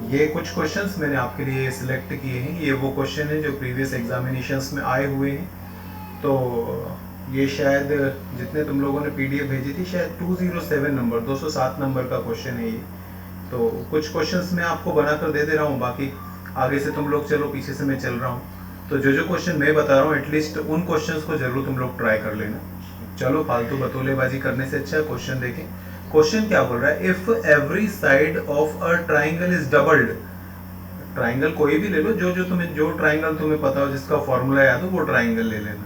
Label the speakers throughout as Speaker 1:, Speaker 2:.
Speaker 1: ये कुछ क्वेश्चंस मैंने आपके लिए सिलेक्ट किए हैं, ये वो क्वेश्चन हैं जो प्रीवियस एग्जामिनेशंस में आए हुए हैं। तो ये शायद जितने तुम लोगों ने पीडीएफ भेजी थी, शायद 207 नंबर 207 नंबर का क्वेश्चन है ये। तो कुछ क्वेश्चंस मैं आपको बनाकर दे दे रहा हूँ, बाकी आगे से तुम लोग चलो, पीछे से मैं चल रहा हूँ। तो जो जो क्वेश्चन मैं बता रहा हूँ एटलीस्ट उन क्वेश्चंस को जरूर तुम लोग ट्राई कर लेना। चलो फालतू बतौलेबाजी करने से अच्छा क्वेश्चन देखें। क्वेश्चन क्या बोल रहा है, if every side of a triangle is doubled. Triangle कोई भी ले लो, जो ट्राइंगल तुम्हें पता हो, जिसका फॉर्मूला याद हो, वो ट्राइंगल ले लेना।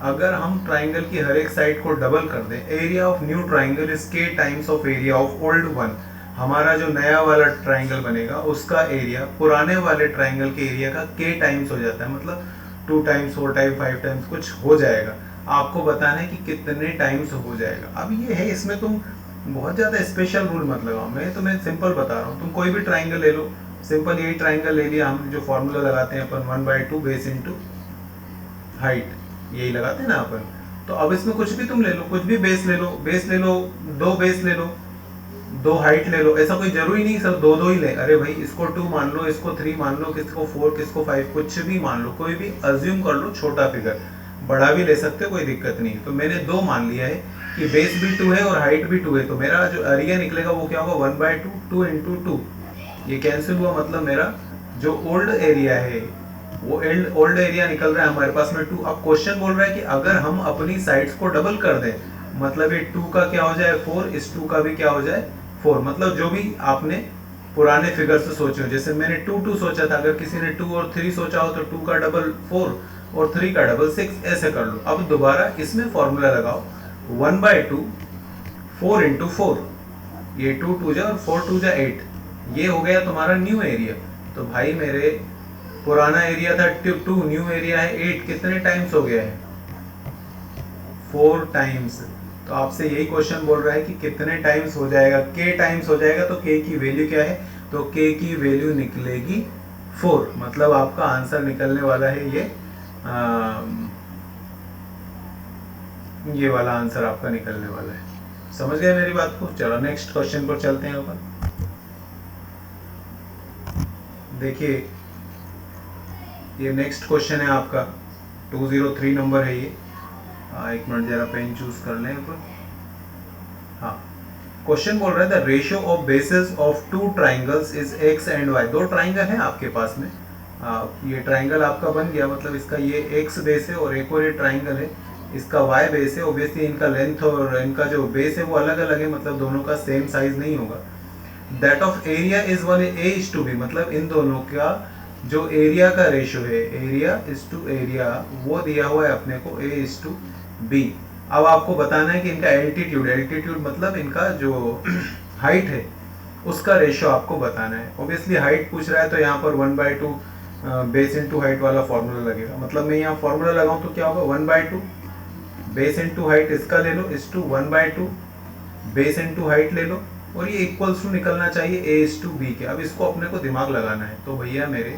Speaker 1: अगर हम ट्राइंगल की हर एक साइड को डबल कर दें, area of new triangle is k times of area of old one. हमारा जो नया वाला ट्राइंगल बनेगा उसका एरिया पुराने वाले ट्राइंगल के एरिया का के टाइम्स हो जाता है, मतलब 2 टाइम्स 4 टाइम्स 5 टाइम्स कुछ हो जाएगा। आपको बताना है कि कितने टाइम्स हो जाएगा। अब ये है, इसमें तुम बहुत ज़्यादा स्पेशल रूल मत लगाओ, मैं तुम्हें सिंपल बता रहा हूँ। तुम कोई भी ट्राइंगल ले लो, सिंपल यही ट्राइंगल ले लिया, हम जो फॉर्मूला लगाते हैं अपन 1/2 बेस इंटू हाइट, यही लगाते हैं ना अपन। तो अब इसमें कुछ भी तुम ले लो, कुछ भी बेस ले लो, दो बेस ले लो, दो हाइट ले लो, ऐसा कोई जरूरी नहीं सब दो दो ही ले। अरे भाई, इसको 2 मान लो, इसको 3 मान लो, किसको 4, किसको 5, कुछ भी मान लो, कोई भी अज्यूम कर लो, छोटा फिगर, बड़ा भी ले सकते हो, कोई दिक्कत नहीं। तो मैंने 2 मान लिया है कि बेस भी 2 है और हाइट भी 2 है, तो मेरा जो एरिया निकलेगा वो क्या होगा, 1/2 2 इंटू 2। ये कैंसिल हुआ, मतलब मेरा जो ओल्ड एरिया है वो ओल्ड एरिया निकल रहा है हमारे पास में 2। अब क्वेश्चन बोल रहा है कि अगर हम अपनी साइड्स को डबल कर दें, मतलब ये 2 का क्या हो जाए 4, इस 2 का भी क्या हो जाए 4। मतलब जो भी आपने पुराने फिगर से सोचे हो, जैसे मैंने 2 2 सोचा था, अगर किसी ने 2 और 3 सोचा हो तो 2 का डबल 4 और 3 का डबल 6, ऐसे कर लो। अब दोबारा इसमें फॉर्मूला लगाओ, 1/2 4 इंटू 4, ये 2 2 जा और 4 2 जा 8, ये हो गया तुम्हारा न्यू एरिया। तो भाई मेरे पुराना एरिया था 2, न्यू एरिया है 8, कितने टाइम्स हो गया है 4 टाइम्स। तो आपसे यही क्वेश्चन बोल रहा है कि कितने टाइम्स हो जाएगा, के टाइम्स हो जाएगा। तो के की वैल्यू क्या है, तो के की वैल्यू निकलेगी 4, मतलब आपका आंसर निकलने वाला है ये वाला आंसर आपका निकलने वाला है। समझ गए मेरी बात को। चलो नेक्स्ट क्वेश्चन पर चलते हैं अपन। देखिए ये नेक्स्ट क्वेश्चन है आपका 203 नंबर है ये। एक मिनट जरा पेन चूज कर लें अपन। हाँ, क्वेश्चन बोल रहा है the ratio of bases of 2 triangles is X and Y. 2 triangle है आपके पास में, ये ट्राइंगल आपका बन गया, मतलब इसका ये एक्स बेस है और एक और ये ट्राइंगल है, इसका वाई बेस है। ऑब्वियसली इनका लेंथ और इनका जो बेस है वो अलग अलग है, मतलब दोनों का सेम साइज नहीं होगा। That of area is 1:A, मतलब इन दोनों का जो एरिया का रेशियो है, एरिया इज टू एरिया, वो दिया हुआ है अपने को A:B। अब आपको बताना है कि इनका एल्टीट्यूड मतलब इनका जो हाइट है उसका रेशियो आपको बताना है। ऑब्वियसली हाइट पूछ रहा है तो यहाँ पर 1/2 बेस इंटू हाइट वाला फॉर्मूला लगेगा। मतलब मैं यहाँ फॉर्मूला लगाऊं तो क्या होगा, 1/2 बेस इंटू हाइट इसका ले लो, इस टू 1/2 बेस इंटू हाइट ले लो, और ये इक्वल्स टू निकलना चाहिए A:B के। अब इसको अपने को दिमाग लगाना है। तो भैया मेरे,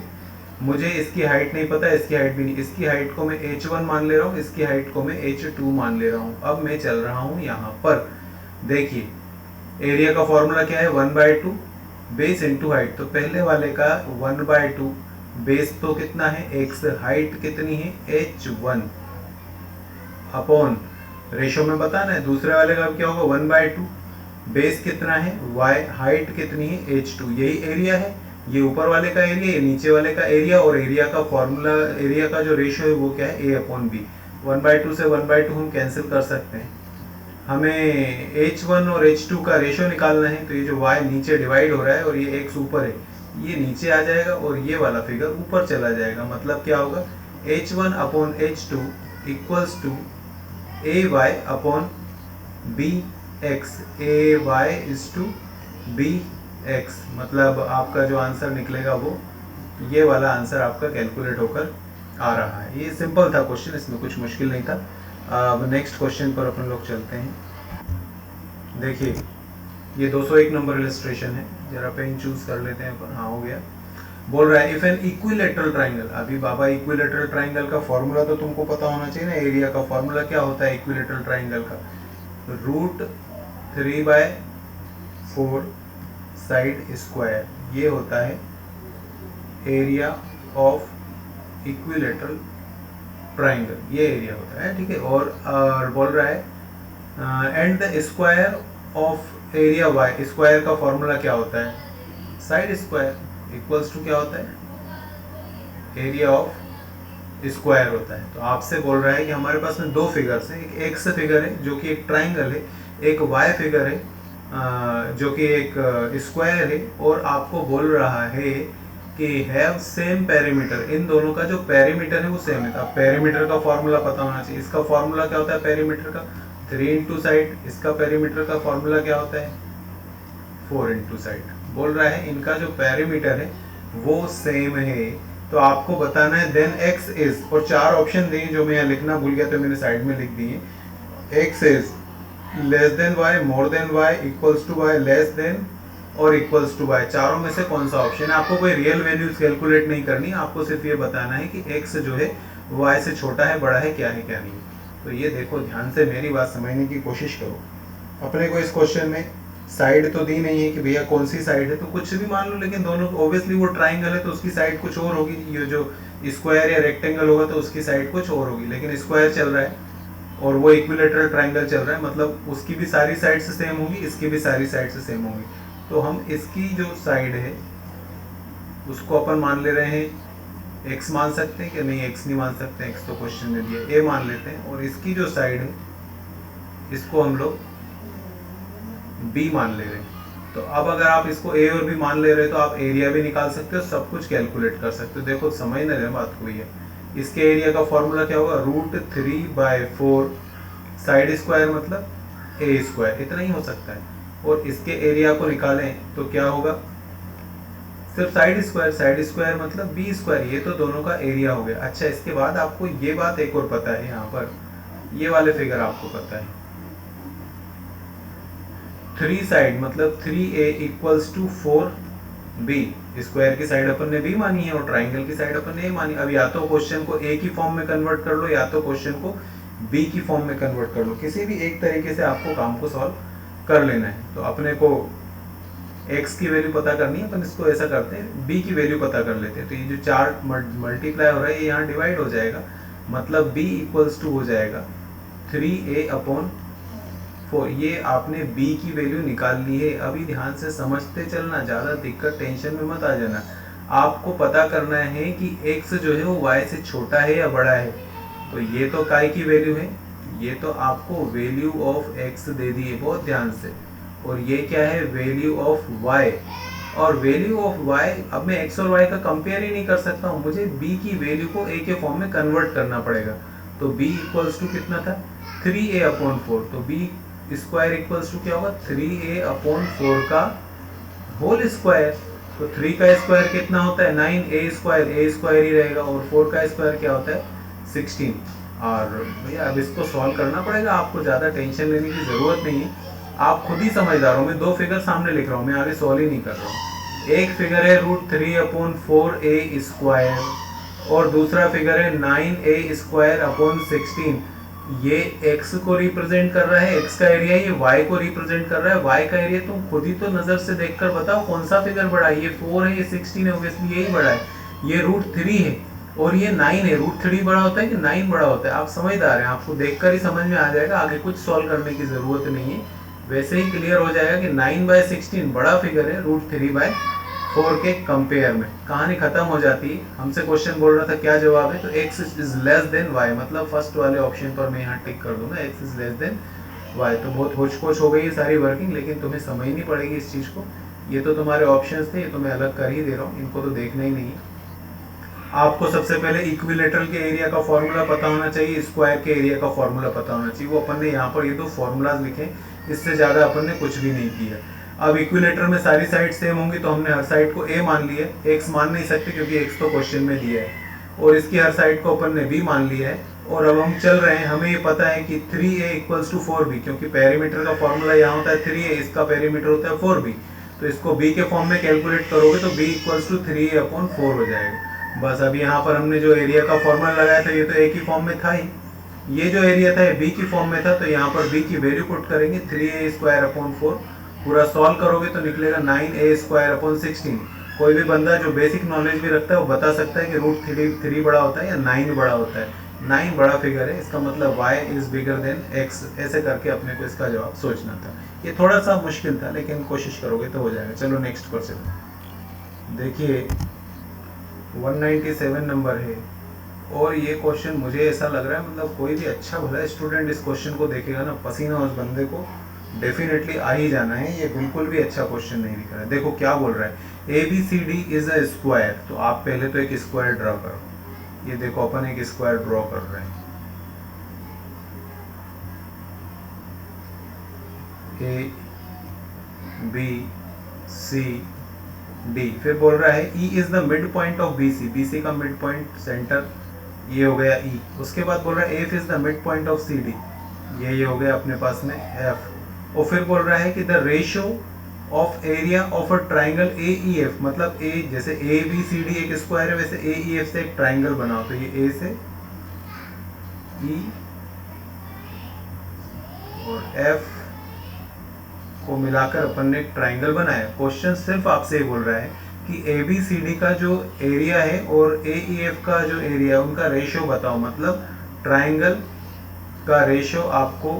Speaker 1: मुझे इसकी हाइट नहीं पता, इसकी हाइट भी नहीं, इसकी हाइट को मैं H1 मान ले रहा हूँ, इसकी हाइट को मैं H2 मान ले रहा हूँ। अब मैं चल रहा हूँ यहाँ पर, देखिए एरिया का फॉर्मूला क्या है, 1/2 बेस इंटू हाइट। तो पहले वाले का 1/2 बेस तो कितना है x, हाइट कितनी है H1 अपॉन रेशो में बताना है। दूसरे वाले का क्या होगा, 1/2 बेस कितना है y, हाइट कितनी है H2, यही एरिया है। ये ऊपर वाले का एरिया, ये नीचे वाले का एरिया, और एरिया का फॉर्मूला, एरिया का जो रेशियो है वो क्या है A/B। 1/2 से 1/2 हम कैंसिल कर सकते हैं। हमें H1 और H2 का रेशियो निकालना है, तो ये जो y नीचे डिवाइड हो रहा है और ये x ऊपर है, ये नीचे आ जाएगा और ये वाला फिगर ऊपर चला जाएगा। मतलब क्या होगा, H1 upon H2 equals to AY upon BX, AY is to BX। मतलब आपका जो आंसर निकलेगा वो ये वाला आंसर आपका कैलकुलेट होकर आ रहा है। ये सिंपल था क्वेश्चन, इसमें कुछ मुश्किल नहीं था। अब नेक्स्ट क्वेश्चन पर अपन लोग चलते हैं। देखिए ये 201 नंबर इलस्ट्रेशन है, जरा पेन चूज कर लेते हैं अपन। हाँ हो गया। बोल रहा है इफ एन इक्विलेटरल ट्राइंगल। अभी बाबा इक्विलेटरल ट्राइंगल का फॉर्मूला तो तुमको पता होना चाहिए ना, एरिया का फॉर्मूला क्या होता है इक्विलेटरल ट्राइंगल का, √3/4 साइड स्क्वायर, ये होता है एरिया ऑफ इक्विलेटरल ट्राइंगल, ये एरिया होता है, ठीक है। और बोल रहा है and the square of area Y, square का फॉर्मूला क्या होता है, साइड स्क्वायर इक्वल्स टू क्या होता है, एरिया ऑफ स्क्वायर होता है। तो आपसे बोल रहा है कि हमारे पास में दो फिगर्स है, एक एक्स फिगर है जो कि एक ट्राइंगल है, एक वाई फिगर है जो कि एक स्क्वायर है, और आपको बोल रहा है कि हैव सेम पेरीमीटर, इन दोनों का जो पेरीमीटर है वो सेम है। अब पेरीमीटर का फॉर्मूला पता होना चाहिए। इसका फॉर्मूला क्या होता है पेरीमीटर का, 3 इंटू साइड। इसका पेरीमीटर का फॉर्मूला क्या होता है, 4 इंटू साइड। बोल रहा है इनका जो पेरीमीटर है वो सेम है। तो आपको बताना है देन एक्स इज, और 4 ऑप्शन दिए जो मैं यहाँ लिखना भूल गया तो मैंने साइड में लिख दिए। X is less than Y, more than Y, equals to Y, less than और इक्वल्स टू वाई। चारों में से कौन सा ऑप्शन है। आपको कोई रियल वैल्यूज कैलकुलेट नहीं करनी, आपको सिर्फ ये बताना है कि एक्स जो है वाई से छोटा है, बड़ा है, क्या नहीं। तो ये देखो, ध्यान से मेरी बात समझने की कोशिश करो। अपने को इस क्वेश्चन में साइड तो दी नहीं है कि भैया कौन सी साइड है, तो कुछ भी मान लो, लेकिन दोनों ऑब्वियसली वो ट्राइंगल है तो उसकी साइड कुछ और होगी, ये जो स्क्वायर या रेक्टेंगल होगा तो उसकी साइड कुछ और होगी। लेकिन स्क्वायर चल रहा है और वो इक्विलेटरल ट्राइंगल चल रहा है, मतलब उसकी भी सारी साइड से सेम होगी, इसकी भी सारी साइड से सेम होगी। तो हम इसकी जो साइड है उसको अपन मान ले रहे हैं x मान सकते हैं कि नहीं, x नहीं मान सकते, x तो क्वेश्चन में दिया, a मान लेते हैं। और इसकी जो साइड है इसको हम लोग b मान ले रहे हैं। तो अब अगर आप इसको a और b मान ले रहे हो तो आप एरिया भी निकाल सकते हो, सब कुछ कैलकुलेट कर सकते हो। देखो समझ ना रहे बात को भैया, इसके एरिया का फॉर्मूला क्या होगा, √3/4 साइड स्क्वायर मतलब a स्क्वायर, इतना ही हो सकता है। और इसके एरिया को निकालें तो क्या होगा, सिर्फ साइड स्क्वायर मतलब बी स्क्वायर, ये तो दोनों का एरिया हो गया। अच्छा, इसके बाद आपको ये बात एक और पता है, यहाँ पर ये वाले फिगर आपको पता है, 3 साइड मतलब 3a equals to 4b। Square की साइड अपन ने b मानी है और ट्राइंगल की साइड अपन ने a मानी। अब या तो क्वेश्चन को a की फॉर्म में कन्वर्ट कर लो या तो क्वेश्चन को b की फॉर्म में कन्वर्ट कर लो, किसी भी एक तरीके से आपको काम को सॉल्व कर लेना है। तो अपने को x की वैल्यू पता करनी है, अपन इसको ऐसा करते हैं b की वैल्यू पता कर लेते हैं। तो ये जो 4 मल्टीप्लाई हो रहा है ये यहाँ डिवाइड हो जाएगा, मतलब b इक्वल्स टू हो जाएगा 3a/4। ये आपने b की वैल्यू निकाल ली है। अभी ध्यान से समझते चलना, ज़्यादा दिक्कत टेंशन में मत आ जाना। आपको पता करना है कि x जो है वो y से छोटा है या बड़ा है। तो ये तो काय की वैल्यू है, ये तो आपको वैल्यू ऑफ x दे दी है, बहुत ध्यान से। और ये क्या है, वैल्यू ऑफ y। और वैल्यू ऑफ y, अब मैं x और y का कंपेयर ही नहीं कर सकता हूँ, मुझे b की वैल्यू को a के फॉर्म में कन्वर्ट करना पड़ेगा। तो b इक्वल्स टू कितना था, 3a/4। तो b स्क्वायर इक्वल्स टू क्या होगा, 3a/4 का होल स्क्वायर। तो 3 का स्क्वायर कितना होता है, 9a स्क्वायर ही रहेगा, और 4 का स्क्वायर क्या होता है, 16। और भैया अब इसको सॉल्व करना पड़ेगा, आपको ज़्यादा टेंशन लेने की ज़रूरत नहीं है, आप खुद ही समझदार हो। मैं 2 फिगर सामने लिख रहा हूँ, मैं आगे सॉल्व ही नहीं कर रहा हूँ। एक फिगर है √3/4a स्क्वायर और दूसरा फिगर है 9a²/16। ये x को रिप्रेजेंट कर रहा है, x का एरिया, ये y को रिप्रेजेंट कर रहा है, y का एरिया। तुम खुद ही तो नजर से देखकर बताओ कौन सा फिगर बड़ा है, ये 4 है, ये 16 है, ऑब्वियसली यही बड़ा है। ये √3 है और ये 9 है। √3 बड़ा होता है कि 9 बड़ा होता है, आप समझदार हैं, आपको देखकर ही समझ में आ जाएगा, आगे कुछ सॉल्व करने की जरूरत नहीं है, वैसे ही क्लियर हो जाएगा कि 9/16 बड़ा फिगर है √3/4 के कंपेयर में। कहानी खत्म हो जाती है। हमसे क्वेश्चन बोल रहा था क्या जवाब है, तो x is less then y, मतलब फर्स्ट वाले ऑप्शन पर मैं यहाँ टिक कर दूंगा, x is less then y। तो बहुत होच-पोच हो गई है सारी वर्किंग, लेकिन तुम्हें समझनी पड़ेगी इस चीज़ को। ये तो तुम्हारे ऑप्शंस थे, ये तो मैं अलग कर ही दे रहा हूँ, इनको तो देखना ही नहीं है। आपको सबसे पहले इक्विलेटरल के एरिया का फॉर्मूला पता होना चाहिए, स्क्वायर के एरिया का फॉर्मूला पता होना चाहिए। वो अपन ने यहाँ पर ये 2 फॉर्मूलाज लिखे, इससे ज़्यादा अपन ने कुछ भी नहीं किया। अब इक्विलेटर में सारी साइड सेम होंगी तो हमने हर साइड को a मान लिया है, x मान नहीं सकते क्योंकि x तो क्वेश्चन में दिया है, और इसकी हर साइड को अपन ने b मान लिया है। और अब हम चल रहे हैं, हमें ये पता है कि 3a इक्वल्स टू 4b, क्योंकि पेरीमीटर का फॉर्मूला यहाँ होता है 3a, इसका पेरीमीटर होता है 4b। तो इसको b के फॉर्म में कैलकुलेट करोगे तो b इक्वल्स टू 3a/4 हो जाएगा। बस अब यहाँ पर हमने जो एरिया का फॉर्मूला लगाया था ये तो a की फॉर्म में था ही, ये जो एरिया था ये b की फॉर्म में था, तो यहाँ पर b की वैल्यू पुट करेंगे 3a²/4 पूरा सॉल्व करोगे तो निकलेगा 9a² / 16। कोई भी बंदा जो बेसिक नॉलेज भी रखता है वो बता सकता है कि √3 बड़ा होता है या 9 बड़ा होता है। 9 बड़ा फिगर है, इसका मतलब y is bigger than x। ऐसे करके अपने को इसका जवाब सोचना था। ये थोड़ा सा मुश्किल था लेकिन कोशिश करोगे तो हो जाएगा। चलो नेक्स्ट क्वेश्चन देखिए, 197 नंबर है और ये क्वेश्चन मुझे ऐसा लग रहा है मतलब कोई भी अच्छा भला स्टूडेंट इस क्वेश्चन को देखेगा ना, पसीना उस बंदे को डेफिनेटली आ ही जाना है। ये बिल्कुल भी अच्छा क्वेश्चन नहीं दिख रहा है। देखो क्या बोल रहा है, ABCD इज अ स्क्वायर। तो आप पहले तो एक स्क्वायर ड्रॉ करो। ये देखो अपन एक स्क्वायर ड्रॉ कर रहे हैं, ABCD। फिर बोल रहा है E is the mid point of BC। BC का मिड पॉइंट सेंटर ये हो गया E। उसके बाद बोल रहा है F is the mid point of CD। ये हो गया अपने पास में F। और फिर बोल रहा है कि the ratio of area of a triangle AEF, मतलब A जैसे ABCD एक स्क्वायर है वैसे AEF से एक ट्राइंगल बनाओ। तो ये A से E और F को मिलाकर अपन ने एक ट्राइंगल बनाया। क्वेश्चन सिर्फ आपसे ही बोल रहा है कि ABCD का जो एरिया है और AEF का जो एरिया है उनका रेशियो बताओ। मतलब ट्राइंगल का रेशियो आपको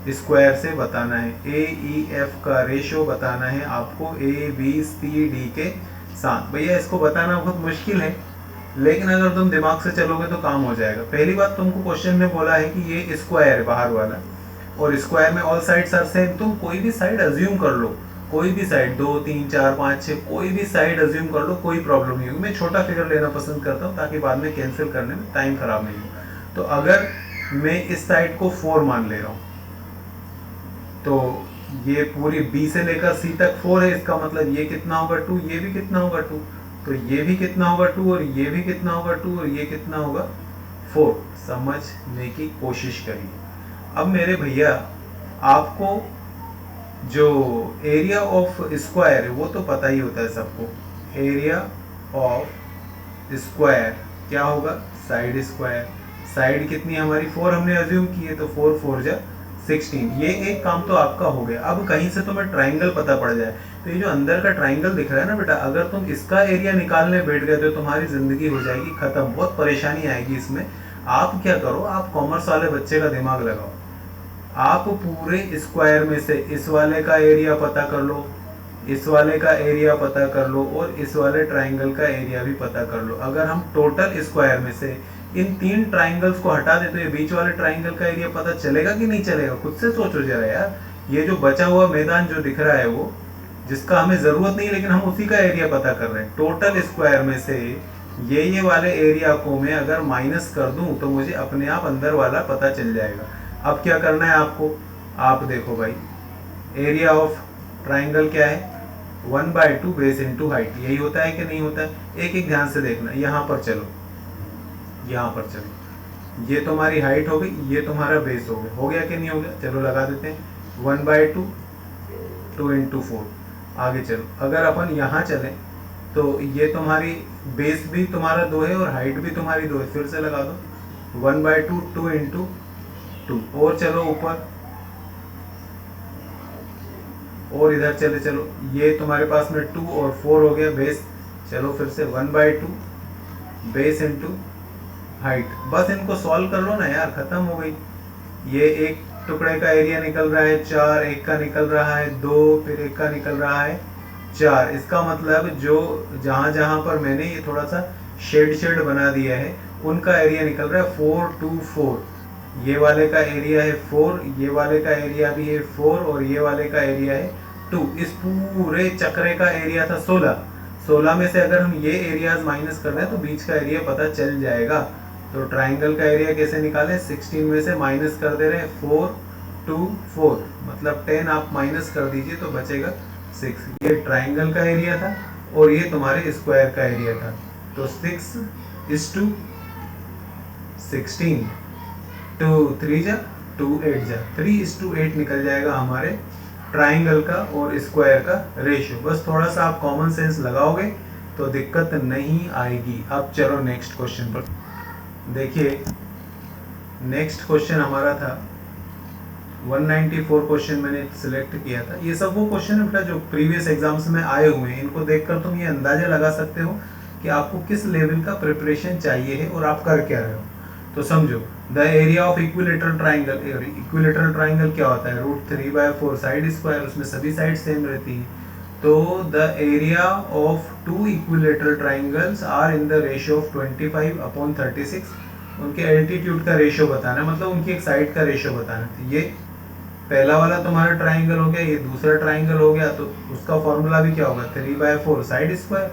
Speaker 1: स्क्वायर से बताना है। AEF का रेशियो बताना है आपको ABCD के साथ। भैया इसको बताना बहुत मुश्किल है लेकिन अगर तुम दिमाग से चलोगे तो काम हो जाएगा। पहली बात, तुमको क्वेश्चन में बोला है कि ये स्क्वायर है बाहर वाला और स्क्वायर में ऑल साइड्स आर सेम। तुम कोई भी साइड अज्यूम कर लो, कोई भी साइड 2 3 4 5 6 कोई भी साइड अज्यूम कर लो, कोई प्रॉब्लम नहीं होगी। मैं छोटा फिगर लेना पसंद करता हूँ ताकि बाद में कैंसिल करने में टाइम खराब नहीं हो। तो अगर मैं इस साइड को 4 मान ले रहा हूँ तो ये पूरी B से लेकर C तक 4 है। इसका मतलब ये कितना होगा 2, ये भी कितना होगा 2, तो ये भी कितना होगा 2 और ये भी कितना होगा 2 और ये कितना होगा 4। समझने की कोशिश करिए। अब मेरे भैया आपको जो एरिया ऑफ स्क्वायर है वो तो पता ही होता है सबको। एरिया ऑफ स्क्वायर क्या होगा, साइड स्क्वायर। साइड कितनी हमारी 4 हमने अज्यूम की है तो 4 4 जा 16। ये एक काम तो आपका हो गया। अब कहीं से तुम्हें ट्राइंगल पता पड़ जाए तो ये जो अंदर का ट्राइंगल दिख रहा है ना बेटा, अगर तुम इसका एरिया निकालने बैठ गए तो तुम्हारी जिंदगी हो जाएगी खत्म, बहुत परेशानी आएगी इसमें। आप क्या करो, आप कॉमर्स वाले बच्चे का दिमाग लगाओ। आप पूरे स्क्वायर में से इस वाले का एरिया पता कर लो, इस वाले का एरिया पता कर लो और इस वाले ट्राइंगल का एरिया भी पता कर लो। अगर हम टोटल स्क्वायर में से इन 3 ट्राइंगल्स को हटा दे तो ये बीच वाले ट्राइंगल का एरिया पता चलेगा कि नहीं चलेगा? खुद से सोचो जरा यार। ये जो बचा हुआ मैदान जो दिख रहा है वो जिसका हमें जरूरत नहीं लेकिन हम उसी का एरिया पता कर रहे हैं। टोटल स्क्वायर में से ये वाले एरिया को मैं अगर माइनस कर दूं तो मुझे अपने आप अंदर वाला पता चल जाएगा। अब क्या करना है आपको, आप देखो भाई, एरिया ऑफ ट्राइंगल क्या है 1/2 बेस इंटू हाइट। यही होता है कि नहीं होता है? एक एक ध्यान से देखना। यहाँ पर चलो, यहाँ पर चलो, ये तुम्हारी हाइट हो गई, ये तुम्हारा बेस हो गया। हो गया कि नहीं हो गया? चलो लगा देते हैं 1/2 2 इंटू 4। आगे चलो, अगर अपन यहाँ चले तो ये तुम्हारी बेस भी तुम्हारा 2 है और हाइट भी तुम्हारी 2 है। फिर से लगा दो 1/2 2 इंटू 2। और चलो ऊपर, और इधर चले चलो, ये तुम्हारे पास में 2 और 4 हो गया बेस। चलो फिर से 1/2 बेस इंटू हाइट। बस इनको सॉल्व कर लो ना यार, खत्म हो गई। ये एक टुकड़े का एरिया निकल रहा है 4, एक का निकल रहा है 2, फिर एक का निकल रहा है 4। इसका मतलब जो जहां जहां पर मैंने ये थोड़ा सा शेड बना दिया है उनका एरिया निकल रहा है 4 2 4। ये वाले का एरिया है 4, ये वाले का एरिया भी है 4 और ये वाले का एरिया है 2। इस पूरे चक्रे का एरिया था 16 में से अगर हम ये एरियाज माइनस कर रहे हैं तो बीच का एरिया पता चल जाएगा। तो ट्राइंगल का एरिया कैसे निकालें, 16 में से माइनस कर दे रहे हैं 4 2 4, मतलब 10 आप माइनस कर दीजिए तो बचेगा 6। ये ट्राइंगल का एरिया था और ये तुम्हारे स्क्वायर का एरिया था। तो 6:16, 2 3 जा 2 8 जा 3:8 निकल जाएगा हमारे ट्राइंगल का और स्क्वायर का रेशियो। बस थोड़ा सा आप कॉमन सेंस लगाओगे तो दिक्कत नहीं आएगी। अब चलो नेक्स्ट क्वेश्चन पर। देखिए नेक्स्ट क्वेश्चन हमारा था 194 क्वेश्चन मैंने सिलेक्ट किया था। ये सब वो क्वेश्चन है बेटा जो प्रीवियस एग्जाम्स में आए हुए हैं। इनको देखकर तुम ये अंदाजा लगा सकते हो कि आपको किस लेवल का प्रिपरेशन चाहिए है और आप कर क्या रहे हो। तो समझो, the area of equilateral triangle, equilateral triangle क्या होता है, √3/4 साइड स्क्वायर, उसमें सभी साइड सेम रहती है। तो the area of two equilateral triangles are in the ratio of 25/36। उनके एल्टीट्यूड का रेशियो बताना है, मतलब उनकी एक साइड का रेशियो बताना है। ये पहला वाला तुम्हारा ट्राइंगल हो गया, ये दूसरा ट्राइंगल हो गया, तो उसका फॉर्मूला भी क्या होगा, 3/4 साइड स्क्वायर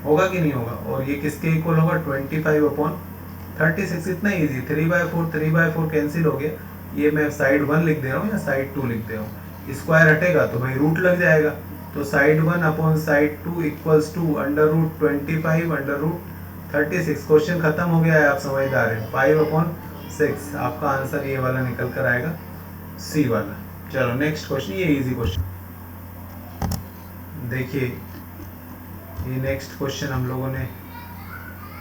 Speaker 1: होगा कि नहीं होगा। और ये किसके इक्वल होगा, 25/36। इतना इजी, 3/4 कैंसिल हो गया। ये मैं साइड 1 लिख दे रहा हूँ या साइड 2 लिख दे रहा हूँ। स्क्वायर हटेगा तो भाई रूट लग जाएगा, तो साइड 1/साइड 2 इक्वल्स टू √25/√36। क्वेश्चन खत्म हो गया है, आप समझदार हैं। 5/6 आपका आंसर ये वाला निकल कर आएगा, सी वाला। चलो नेक्स्ट क्वेश्चन, ये इजी क्वेश्चन देखिए। ये नेक्स्ट क्वेश्चन हम लोगों ने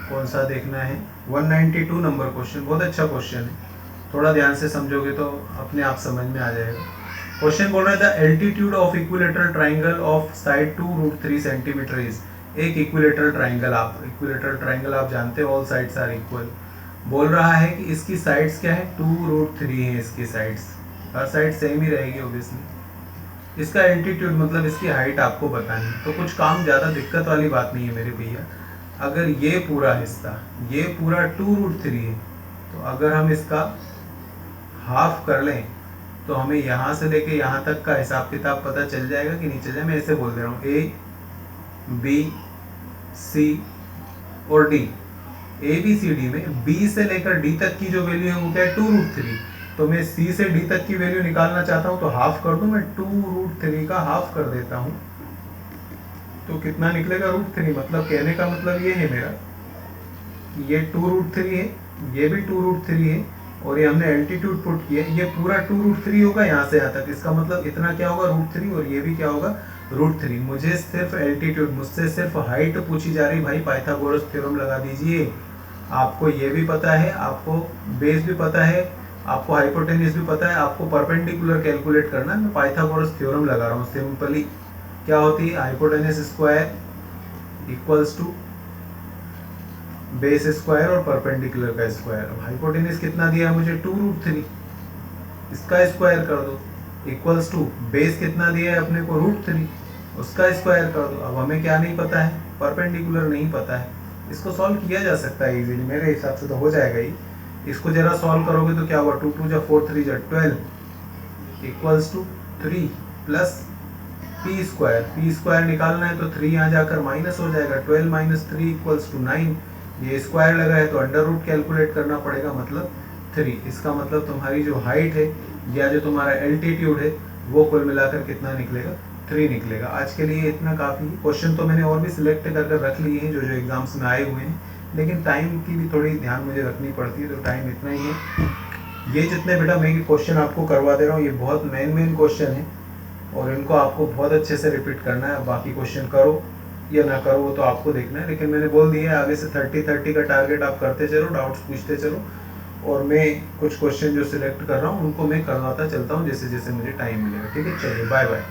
Speaker 1: कौन सा देखना है, 192 नंबर क्वेश्चन। बहुत अच्छा क्वेश्चन है, थोड़ा ध्यान से समझोगे तो अपने आप समझ में आ जाएगा। क्वेश्चन बोल रहा है the altitude of equilateral triangle of side 2 √3 centimetre is. एक इक्विलेटरल ट्राइंगल आप जानते हो, ऑल साइड्स आर इक्वल। बोल रहा है कि इसकी साइड्स क्या है, 2√3 है इसकी साइड्स, हर साइड सेम ही रहेगी ऑब्वियसली। इसका एल्टीट्यूड मतलब इसकी हाइट आपको बतानी है। तो कुछ काम ज़्यादा दिक्कत वाली बात नहीं है मेरे भैया। अगर ये पूरा हिस्सा, ये पूरा 2√3 है, तो अगर हम इसका हाफ कर लें तो हमें यहाँ से लेके यहाँ तक का हिसाब किताब पता चल जाएगा कि नहीं चल जाए। मैं ऐसे बोल दे रहा हूँ, A, B, C और D। ABCD में B से लेकर D तक की जो वैल्यू है वो क्या है, 2√3। तो मैं C से D तक की वैल्यू निकालना चाहता हूँ, तो हाफ कर दूं, मैं 2√3 का हाफ कर देता हूँ, तो कितना निकलेगा, √3। मतलब कहने का मतलब ये है मेरा, ये 2√3 है, ये भी 2√3 है, और ये हमने एल्टीट्यूड पुट किया, ये पूरा 2√3 होगा यहाँ से यहाँ तक। इसका मतलब इतना क्या होगा, √3, और ये भी क्या होगा, √3। मुझे सिर्फ एल्टीट्यूड, मुझसे सिर्फ हाइट पूछी जा रही। भाई पाइथागोरस थ्योरम लगा दीजिए। आपको ये भी पता है, आपको बेस भी पता है, आपको हाइपोटेन्यूज भी पता है, आपको परपेंडिकुलर कैलकुलेट करना है। मैं पाइथागोरस थ्योरम लगा रहा हूँ सिंपली। क्या होती है, hypotenuse square equals to base square और परपेंडिकुलर का स्क्वायर। अब हाइपोटेन्यूज कितना दिया है मुझे, 2√3, इसका स्क्वायर कर दो, इक्वल्स टू बेस कितना दिया है अपने को, √3, उसका स्क्वायर कर दो। अब हमें क्या नहीं पता है, परपेंडिकुलर नहीं पता है। इसको सॉल्व किया जा सकता है इजीली, मेरे हिसाब से तो हो जाएगा ही। इसको जरा सॉल्व करोगे तो क्या होगा, 2 2 4 3 12 equals to 3 plus P square निकालना है तो 3 यहाँ जाकर माइनस हो जाएगा, 12 - 3 इक्वल्स टू 9। ये स्क्वायर लगा है तो अंडर रूट कैलकुलेट करना पड़ेगा, मतलब 3। इसका मतलब तुम्हारी जो हाइट है या जो तुम्हारा एल्टीट्यूड है वो कुल मिलाकर कितना निकलेगा, 3 निकलेगा। आज के लिए इतना काफ़ी। क्वेश्चन तो मैंने और भी सिलेक्ट कर रख लिए हैं जो जो एग्जाम्स में आए हुए हैं, लेकिन टाइम की भी थोड़ी ध्यान मुझे रखनी पड़ती है, तो टाइम इतना ही है। ये जितने बेटा मैं क्वेश्चन आपको करवा दे रहा हूँ, ये बहुत मेन क्वेश्चन है और इनको आपको बहुत अच्छे से रिपीट करना है। बाकी क्वेश्चन करो या ना करो वो तो आपको देखना है, लेकिन मैंने बोल दिया है आगे से 30-30 का टारगेट आप करते चलो, डाउट्स पूछते चलो, और मैं कुछ क्वेश्चन जो सिलेक्ट कर रहा हूँ उनको मैं करवाता चलता हूँ जैसे जैसे मुझे टाइम मिलेगा। ठीक है, चलिए बाय बाय।